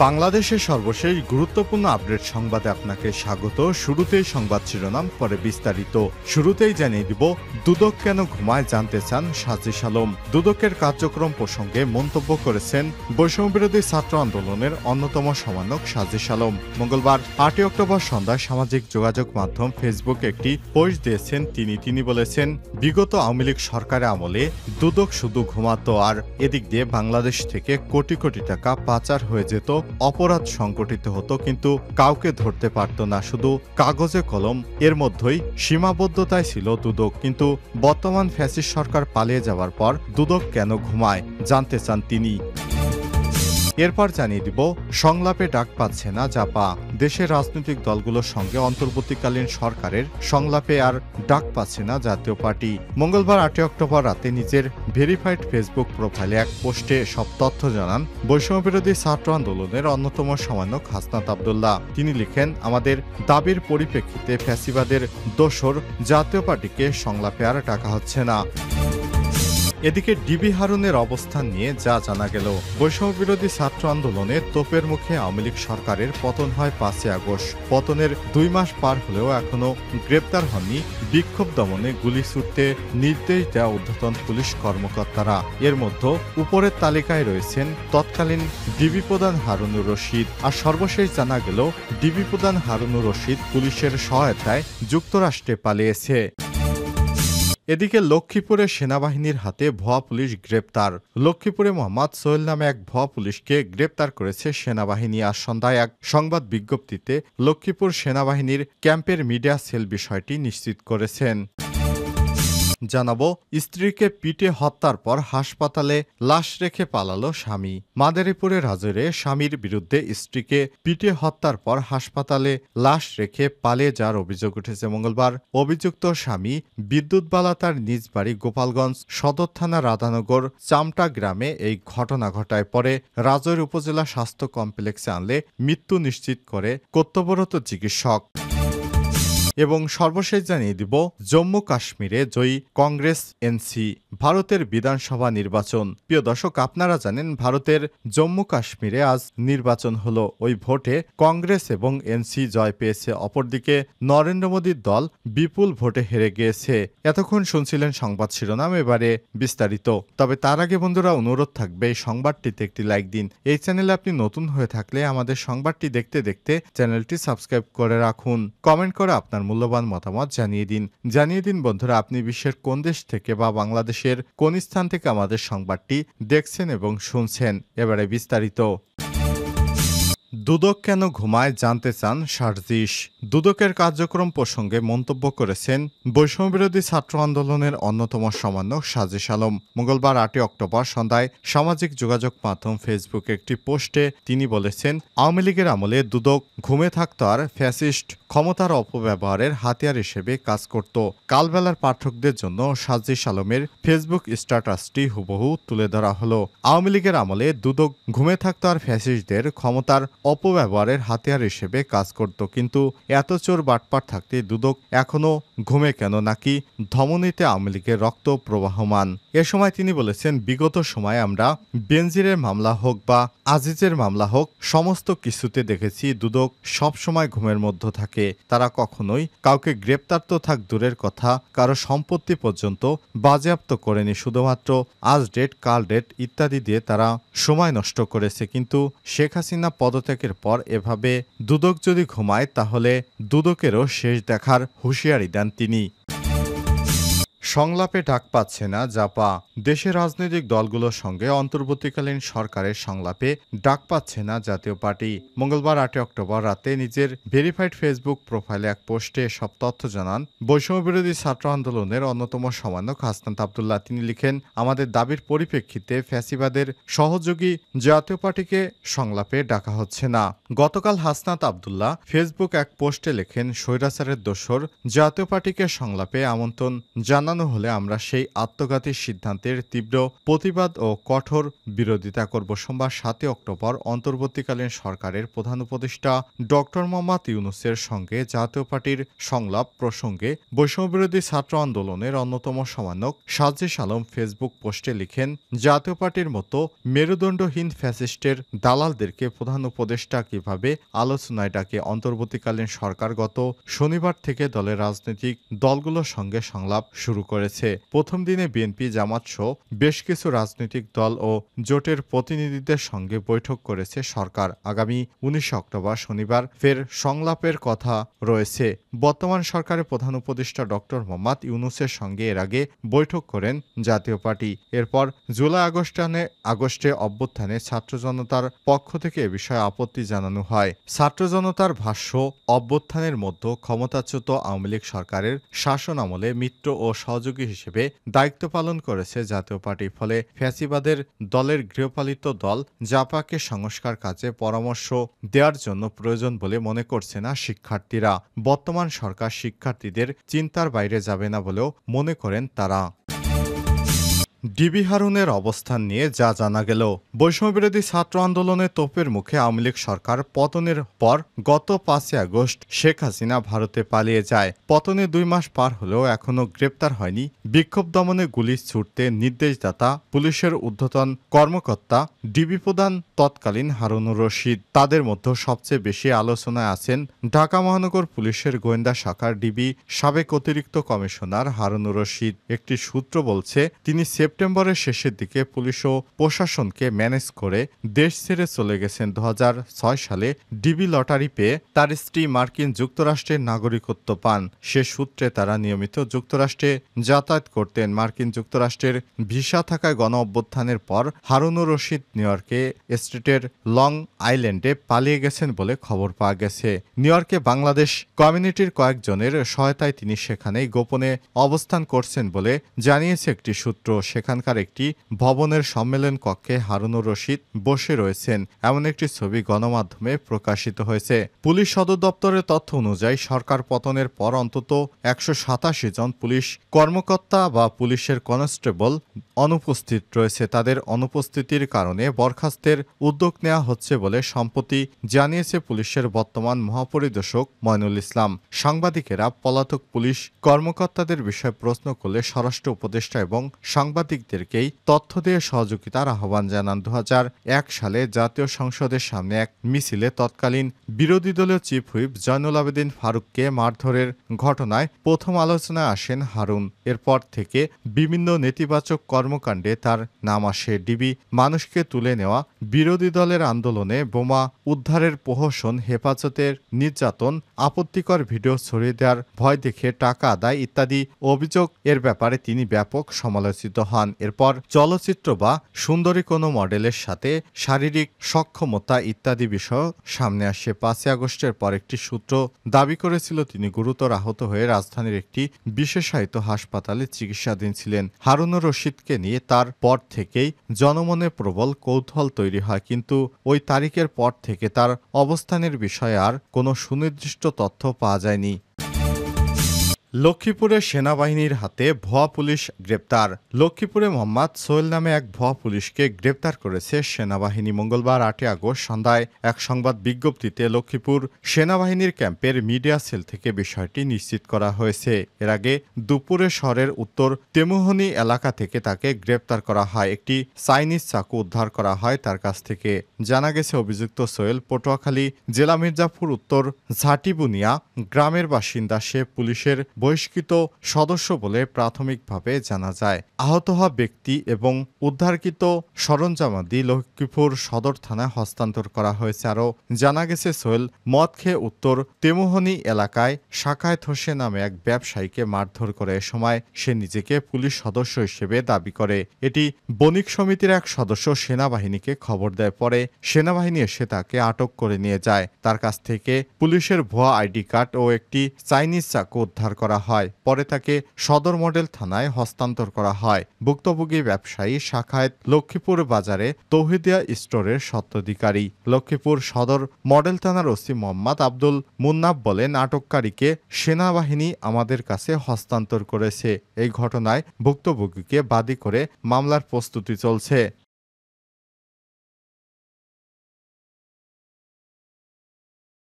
বাংলাদেশের সর্বশেষ গুরুত্বপূর্ণ আপডেট সংবাদে আপনাকে স্বাগত। শুরুতেই সংবাদ শিরোনাম, পরে বিস্তারিত। শুরুতেই জানিয়ে দিব, দুদক কেন ঘুমায় জানতে চান সাজিশ আলম। দুদকের কার্যক্রম প্রসঙ্গে মন্তব্য করেছেন বৈষম্যবিরোধী ছাত্র আন্দোলনের অন্যতম সমন্বয়ক সাজিশ আলম। মঙ্গলবার 8 অক্টোবর সন্ধ্যায় সামাজিক যোগাযোগ মাধ্যম ফেসবুকে একটি পোস্ট দিয়েছেন তিনি বলেছেন, বিগত আওয়ামী লীগ সরকারের আমলে দুদক শুধু ঘুমাতো, আর এদিক দিয়ে বাংলাদেশ থেকে কোটি কোটি টাকা পাচার হয়ে যেত, অপরাধ সংগঠিত হতো, কিন্তু কাউকে ধরতে পারত না, শুধু কাগজে কলম। এর মধ্যেই সীমাবদ্ধতায় ছিল দুদক। কিন্তু বর্তমান ফ্যাসিস্ট সরকার পালিয়ে যাওয়ার পর দুদক কেন ঘুমায় জানতে চান তিনি। এরপর জানিয়ে দিব, সংলাপে ডাক পাচ্ছে না জাপা। দেশের রাজনৈতিক দলগুলোর সঙ্গে অন্তর্বর্তীকালীন সরকারের সংলাপে আর ডাক পাচ্ছে না জাতীয় পার্টি। মঙ্গলবার 8 অক্টোবর রাতে নিজের ভেরিফাইড ফেসবুক প্রোফাইলে এক পোস্টে সব তথ্য জানান বৈষম্যবিরোধী ছাত্র আন্দোলনের অন্যতম সমন্বয়ক হাসনাত আব্দুল্লাহ। তিনি লিখেন, আমাদের দাবির পরিপ্রেক্ষিতে ফ্যাসিবাদের দোসর জাতীয় পার্টিকে সংলাপে আর ডাকা হচ্ছে না। এদিকে ডিবি হারুনের অবস্থান নিয়ে যা জানা গেল, বৈষম্যবিরোধী ছাত্র আন্দোলনে তোপের মুখে আওয়ামী লীগ সরকারের পতন হয় 5 আগস্ট। পতনের 2 মাস পার হলেও এখনও গ্রেপ্তার হননি বিক্ষোভ দমনে গুলি ছুটতে নির্দেশ দেওয়া ঊর্ধ্বতন পুলিশ কর্মকর্তারা। এর মধ্যে উপরের তালিকায় রয়েছেন তৎকালীন ডিবি প্রধান হারুনুর রশিদ। আর সর্বশেষ জানা গেল, ডিবি প্রধান হারুনুর রশিদ পুলিশের সহায়তায় যুক্তরাষ্ট্রে পালিয়েছে। এদিকে লক্ষ্মীপুরে সেনাবাহিনীর হাতে ভুয়া পুলিশ গ্রেপ্তার। লক্ষ্মীপুরে মোহাম্মদ সোহেল নামে এক ভুয়া পুলিশকে গ্রেপ্তার করেছে সেনাবাহিনী। আজ সন্ধ্যায় এক সংবাদ বিজ্ঞপ্তিতে লক্ষ্মীপুর সেনাবাহিনীর ক্যাম্পের মিডিয়া সেল বিষয়টি নিশ্চিত করেছেন। জানাবো, স্ত্রীকে পিটে হত্যার পর হাসপাতালে লাশ রেখে পালালো স্বামী। মাদারীপুরের হাজরে স্বামীর বিরুদ্ধে স্ত্রীকে পিটে হত্যার পর হাসপাতালে লাশ রেখে পালিয়ে যাওয়ার অভিযোগ উঠেছে মঙ্গলবার। অভিযুক্ত স্বামী বিদ্যুৎবালা তার নিজ বাড়ি গোপালগঞ্জ সদর থানা রাধানগর চামটা গ্রামে এই ঘটনা ঘটায়। পরে রাজৈর উপজেলা স্বাস্থ্য কমপ্লেক্সে আনলে মৃত্যু নিশ্চিত করে কর্তব্যরত চিকিৎসক। এবং সর্বশেষ জানিয়ে দিব, জম্মু কাশ্মীরে জয়ী কংগ্রেস এনসি। ভারতের বিধানসভা নির্বাচন। প্রিয় দর্শক, আপনারা জানেন ভারতের জম্মু কাশ্মীরে আজ নির্বাচন হলো। ওই ভোটে কংগ্রেস এবং এনসি জয় পেয়েছে। অপরদিকে নরেন্দ্র মোদীর দল বিপুল ভোটে হেরে গিয়েছে। এতক্ষণ শুনছিলেন সংবাদ শিরোনাম, এবারে বিস্তারিত। তবে তার আগে বন্ধুরা, অনুরোধ থাকবে এই সংবাদটিতে একটি লাইক দিন। এই চ্যানেলে আপনি নতুন হয়ে থাকলে আমাদের সংবাদটি দেখতে দেখতে চ্যানেলটি সাবস্ক্রাইব করে রাখুন। কমেন্ট করে আপনার মূল্যবান মতামত জানিয়ে দিন বন্ধুরা, আপনি বিশ্বের কোন দেশ থেকে বা বাংলাদেশের কোন স্থান থেকে আমাদের সংবাদটি দেখছেন এবং শুনছেন। এবারে বিস্তারিত। দুদক কেন ঘুমায় জানতে চান সার্জিস। দুদকের কার্যক্রম প্রসঙ্গে মন্তব্য করেছেন বৈষম্যবিরোধী ছাত্র আন্দোলনের অন্যতম সমন্বয়ক সাজিশ আলম। মঙ্গলবার 8 অক্টোবর সন্ধ্যায় সামাজিক যোগাযোগ মাধ্যম ফেসবুকে একটি পোস্টে তিনি বলেছেন, আওয়ামী লীগের আমলে দুদক ঘুমে থাকত আর ফ্যাসিস্ট ক্ষমতার অপব্যবহারের হাতিয়ার হিসেবে কাজ করত। কালবেলার পাঠকদের জন্য সাজিশ আলমের ফেসবুক স্ট্যাটাসটি হুবহু তুলে ধরা হলো। আওয়ামী লীগের আমলে দুদক ঘুমে থাকত আর ফ্যাসিস্টদের ক্ষমতার অপব্যবহারের হাতিয়ার হিসেবে কাজ করত, কিন্তু এত চোর বাটপার থাকতে দুদক এখনও ঘুমে কেন, নাকি ধমনীতে আওয়ামী লীগের রক্ত প্রবাহমান? এ সময় তিনি বলেছেন, বিগত সময়ে আমরা বেনজিরের মামলা হোক বা আজিজের মামলা হোক, সমস্ত কিছুতে দেখেছি দুদক সবসময় ঘুমের মধ্যে থাকে। তারা কখনোই কাউকে গ্রেপ্তার তো থাক দূরের কথা, কারো সম্পত্তি পর্যন্ত বাজেয়াপ্ত করেনি। শুধুমাত্র আজ ডেট, কাল ডেট ইত্যাদি দিয়ে তারা সময় নষ্ট করেছে। কিন্তু শেখ হাসিনা পদত্যাগের পর এভাবে দুদক যদি ঘুমায়, তাহলে দুদকেরও শেষ দেখার হুঁশিয়ারি দেন তিনি। সংলাপে ডাক পাচ্ছে না জাপা। দেশের রাজনৈতিক দলগুলোর সঙ্গে অন্তর্বর্তীকালীন সরকারের সংলাপে ডাক পাচ্ছে না জাতীয় পার্টি। মঙ্গলবার 8 অক্টোবর রাতে নিজের ভেরিফাইড ফেসবুক প্রোফাইলে এক পোস্টে সব তথ্য জানান বৈষম্যবিরোধী ছাত্র আন্দোলনের অন্যতম সমন্বয়ক হাসনাত আব্দুল্লাহ। তিনি লিখেন, আমাদের দাবির পরিপ্রেক্ষিতে ফ্যাসিবাদের সহযোগী জাতীয় পার্টিকে সংলাপে ডাকা হচ্ছে না। গতকাল হাসনাত আব্দুল্লাহ ফেসবুক এক পোস্টে লেখেন, স্বৈরাচারের দোসর জাতীয় পার্টিকে সংলাপে আমন্ত্রণ জানানো চালানো হলে আমরা সেই আত্মঘাতী সিদ্ধান্তের তীব্র প্রতিবাদ ও কঠোর বিরোধিতা করব। সোমবার ৭ অক্টোবর অন্তর্বর্তীকালীন সরকারের প্রধান উপদেষ্টা ডক্টর মোহাম্মদ ইউনূসের সঙ্গে জাতীয় পার্টির সংলাপ প্রসঙ্গে বৈষম্যবিরোধী ছাত্র আন্দোলনের অন্যতম সমন্বয়ক সাজিস আলম ফেসবুক পোস্টে লিখেন, জাতীয় পার্টির মতো মেরুদণ্ডহীন ফ্যাসিস্টের দালালদেরকে প্রধান উপদেষ্টা কিভাবে আলোচনায় ডাকে। অন্তর্বর্তীকালীন সরকার গত শনিবার থেকে দলের রাজনৈতিক দলগুলোর সঙ্গে সংলাপ শুরু করেছে। প্রথম দিনে বিএনপি, জামাত সহ বেশ কিছু রাজনৈতিক দল ও জোটের প্রতিনিধিদের সঙ্গে বৈঠক করেছে সরকার। আগামী ১৯ অক্টোবর শনিবার ফের সংলাপের কথা রয়েছে। বর্তমান সরকারের প্রধান উপদেষ্টা ডক্টর মোহাম্মদ ইউনূসের সঙ্গে এর আগে বৈঠক করেন জাতীয় পার্টি। এরপর জুলাই আগস্টে অভ্যুত্থানে ছাত্র জনতার পক্ষ থেকে এ বিষয়ে আপত্তি জানানো হয়। ছাত্র জনতার ভাষ্য, অভ্যুত্থানের মধ্যে ক্ষমতাচ্যুত আওয়ামী লীগ সরকারের শাসন আমলে মিত্র ও সহযোগী হিসেবে দায়িত্ব পালন করেছে জাতীয় পার্টি। ফলে ফ্যাসিবাদের দলের গৃহপালিত দল জাপাকে সংস্কার কাজে পরামর্শ দেওয়ার জন্য প্রয়োজন বলে মনে করছে না শিক্ষার্থীরা। বর্তমান সরকার শিক্ষার্থীদের চিন্তার বাইরে যাবে না বলেও মনে করেন তারা। ডিবি হারুনের অবস্থান নিয়ে যা জানা গেল। বৈষম্যবিরোধী ছাত্র আন্দোলনের তোপের মুখে আওয়ামী লীগ সরকার পতনের পর গত ৫ আগস্ট শেখ হাসিনা ভারতে পালিয়ে যায়। পতনে ২ মাস পার হলেও এখনও গ্রেপ্তার হয়নি বিক্ষোভ দমনে গুলি ছুটতে নির্দেশদাতা পুলিশের ঊর্ধ্বতন কর্মকর্তা ডিবি প্রধান তৎকালীন হারুনুর রশিদ। তাদের মধ্যে সবচেয়ে বেশি আলোচনায় আছেন ঢাকা মহানগর পুলিশের গোয়েন্দা শাখার ডিবি সাবেক অতিরিক্ত কমিশনার হারুনুর রশিদ। একটি সূত্র বলছে, তিনি সেপ্টেম্বরের শেষের দিকে পুলিশ ও প্রশাসনকে ম্যানেজ করে দেশ ছেড়ে চলে গেছেন। ২০০৬ সালে ডিবি লটারি পেয়ে তার স্ত্রী মার্কিন যুক্তরাষ্ট্রের নাগরিকত্ব পান। সে সূত্রে তারা নিয়মিত যুক্তরাষ্ট্রে যাতায়াত করতেন। মার্কিন যুক্তরাষ্ট্রের ভিসা থাকায় গণ অভ্যুত্থানের পর হারুনুর রশিদ নিউ ইয়র্কে স্টেটের লং আইল্যান্ডে পালিয়ে গেছেন বলে খবর পাওয়া গেছে। নিউ ইয়র্কে বাংলাদেশ কমিউনিটির কয়েকজনের সহায়তায় তিনি সেখানেই গোপনে অবস্থান করছেন বলে জানিয়েছে একটি সূত্র। সেখানকার একটি ভবনের সম্মেলন কক্ষে হারুনুর রশিদ বসে রয়েছেন, এমন একটি ছবি গণমাধ্যমে প্রকাশিত হয়েছে। পুলিশ সদর দপ্তরের তথ্য অনুযায়ী সরকার পতনের পর অন্তত ১৮৭ জন পুলিশ কর্মকর্তা বা পুলিশের কনস্টেবল অনুপস্থিত রয়েছে। তাদের অনুপস্থিতির কারণে বরখাস্তের উদ্যোগ নেওয়া হচ্ছে বলে সম্প্রতি জানিয়েছে পুলিশের বর্তমান মহাপরিদর্শক ময়নুল ইসলাম। সাংবাদিকেরা পলাতক পুলিশ কর্মকর্তাদের বিষয়ে প্রশ্ন করলে স্বরাষ্ট্র উপদেষ্টা এবং সাংবাদিকদেরকেই তথ্য দিয়ে সহযোগিতার আহ্বান জানান। ২০০১ সালে জাতীয় সংসদের সামনে এক মিছিলে তৎকালীন বিরোধী দলীয় চিফ হুইপ জয়নুল আবেদিন ফারুককে মারধরের ঘটনায় প্রথম আলোচনায় আসেন হারুন। এরপর থেকে বিভিন্ন নেতিবাচক কর্মকাণ্ডে তার নাম আসে। ডিবি মানুষকে তুলে নেওয়া, বিরোধী দলের আন্দোলনে বোমা উদ্ধারের প্রহসন, হেফাজতের নির্যাতন, আপত্তিকর ভিডিও ছড়িয়ে দেওয়ার ভয় দেখে টাকা আদায় ইত্যাদি অভিযোগ এর ব্যাপারে তিনি ব্যাপক সমালোচিত হন। এরপর চলচ্চিত্র বা সুন্দরী কোনো মডেলের সাথে শারীরিক সক্ষমতা ইত্যাদি বিষয় সামনে আসে। ৫ আগস্টের পর একটি সূত্র দাবি করেছিল তিনি গুরুতর আহত হয়ে রাজধানীর একটি বিশেষায়িত হাসপাতালে চিকিৎসাধীন ছিলেন। হারুনুর রশিদকে নিয়ে তার পর থেকেই জনমনে প্রবল কৌতূহল তৈরি হয়, কিন্তু ওই তারিখের পর থেকে তার অবস্থানের বিষয়ে আর কোনো সুনির্দিষ্ট তথ্য পাওয়া যায়নি। লক্ষ্মীপুরে সেনাবাহিনীর হাতে ভুয়া পুলিশ গ্রেপ্তার। লক্ষ্মীপুরে মোহাম্মদ সোহেল নামে এক ভুয়া পুলিশকে গ্রেপ্তার করেছে সেনাবাহিনী। মঙ্গলবার ৮ আগস্ট সন্ধ্যায় এক সংবাদ বিজ্ঞপ্তিতে লক্ষ্মীপুর সেনাবাহিনীর ক্যাম্পের মিডিয়া সেল থেকে বিষয়টি নিশ্চিত করা হয়েছে। এর আগে দুপুরে শহরের উত্তর তেমুহনী এলাকা থেকে তাকে গ্রেপ্তার করা হয়। একটি চাইনিজ চাকু উদ্ধার করা হয় তার কাছ থেকে। জানা গেছে অভিযুক্ত সোহেল পটুয়াখালী জেলা মির্জাপুর উত্তর ঝাটিবুনিয়া গ্রামের বাসিন্দা। সে পুলিশের বহিষ্কৃত সদস্য বলে প্রাথমিকভাবে জানা যায়। আহত হওয়া ব্যক্তি এবং উদ্ধারকৃত সরঞ্জামাদি লক্ষ্মীপুর সদর থানায় হস্তান্তর করা হয়েছে। আরও জানা গেছে সোহেল মদ খেয়ে উত্তর তেমুহনী এলাকায় শাকায়েত হোসেন নামে এক ব্যবসায়ীকে মারধর করে। এ সময় সে নিজেকে পুলিশ সদস্য হিসেবে দাবি করে। এটি বণিক সমিতির এক সদস্য সেনাবাহিনীকে খবর দেয়। পরে সেনাবাহিনী এসে তাকে আটক করে নিয়ে যায়। তার কাছ থেকে পুলিশের ভুয়া আইডি কার্ড ও একটি চাইনিজ চাকু উদ্ধার করা করা হয়। পরে তাকে সদর মডেল থানায় হস্তান্তর করা হয়। ভুক্তভোগী ব্যবসায়ী শাখায়েত লক্ষ্মীপুর বাজারে তৌহিদিয়া স্টোরের স্বত্বাধিকারী। লক্ষ্মীপুর সদর মডেল থানার ওসি মোহাম্মদ আব্দুল মুন্নাফ বলেন, আটককারীকে সেনাবাহিনী আমাদের কাছে হস্তান্তর করেছে। এই ঘটনায় ভুক্তভোগীকে বাদী করে মামলার প্রস্তুতি চলছে।